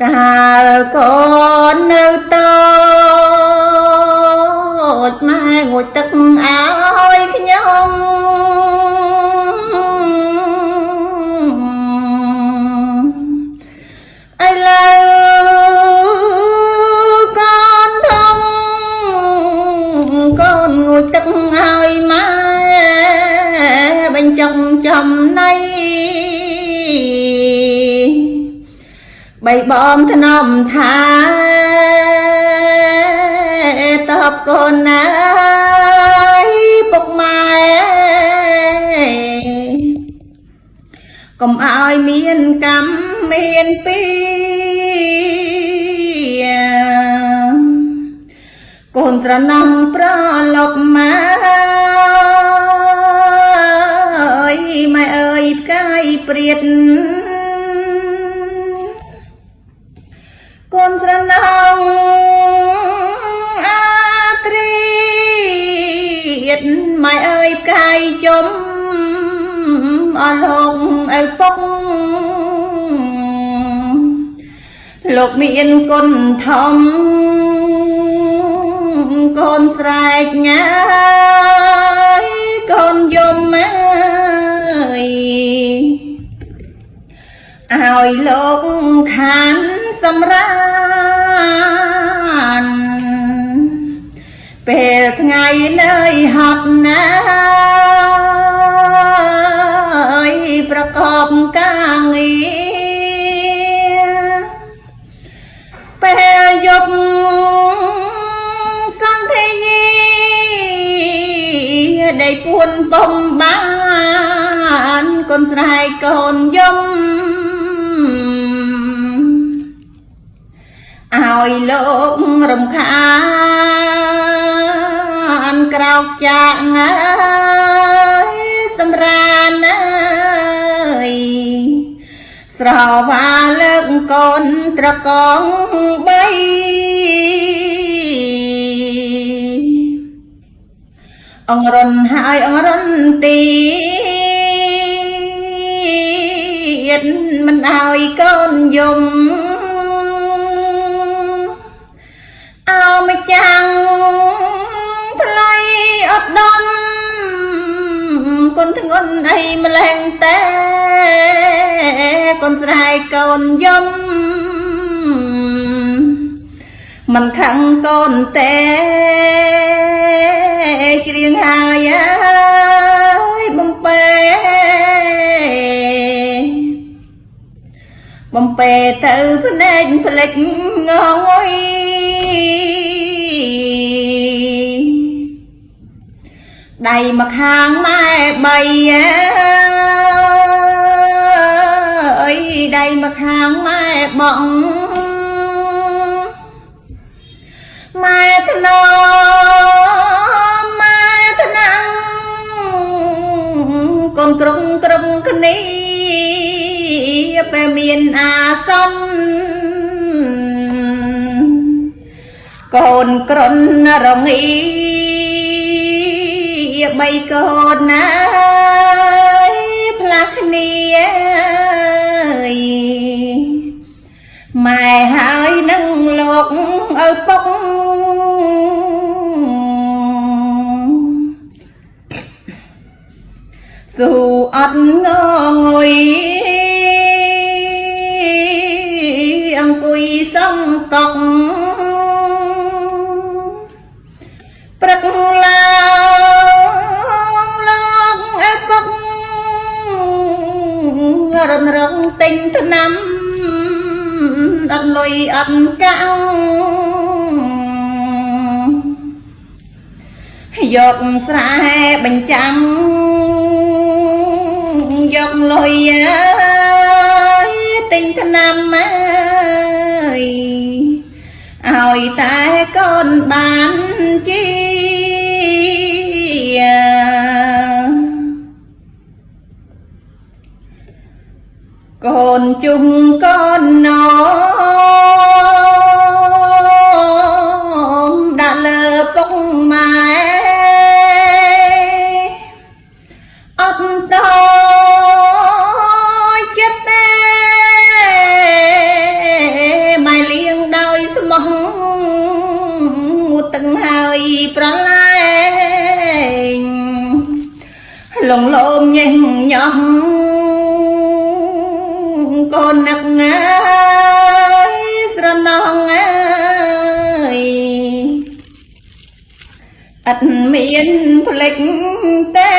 កាលកូននៅតូចម៉ែងូតទឹកឲ្យខ្ញុំឥឡូវកូនធំកូនងូតទឹកឲ្យម៉ែបញ្ចុងចំណៃបីបងធ្នមថាតបកូនណាយពុកម៉ែកុំឲ្យមានកម្មមានពីកូនស្រណំប្រឡប់ម៉ែម៉ែអើយផ្កាយព្រាតកូនស្រណងអាត្រៀតម៉ែអើយផ្កាយជុំអស់លោកឪពុកលោកមានគុណធំកូនស្រែកញ៉ាយកូនយំអើយឲ្យលោកខានសម្រានពេលថ្ងៃនៅហត់ណាអើយប្រកបការងារពេលយប់សន្ធាដេកពួនបំបានកូនស្រែកកូនយំឲ្យលោករំខានក្រោកចាក់អើយសម្រានអើយស្រវាលើកកូនត្រកងបីអង្រុនហើយអង្រុនទៀតមិនឲ្យកូនយំអោម្ចាំងថ្លៃអត់ដំកូនធ្ងន់អីម្លេះតែកូនស្រែកកូនយំមិនខឹងកូនទេច្រៀងហើយអើយបំពេទៅភ្នែកផ្លេចងងុយដៃមកខាងម៉ែបីអើយដៃមកខាងម៉ែបងម៉ែធ្នមម៉ែថ្នាំងកូនក្រុងគ្នាពេលមានអាសន្នកូនក្រនរងីបីកូនណាផ្លាស់គ្នាម៉ែហើយនឹងលោកឪពុកស៊ូអត់ងងុយអង្គុយសំកក់ព្រឹកឡើងលោកឪពុករនរងទិញថ្នាំអត់លុយអត់កាំងយកស្រែបញ្ចាំយកលុយទិញថ្នាំអើយឲ្យតែកូនបានជាកូនជុំកូនណោមដាក់លើពុកម៉ែអត់ត ស្រឡាញ់លងលោមញញញោះកូននឹកងាយស្រណងអើយអត់មានផ្លេចទេ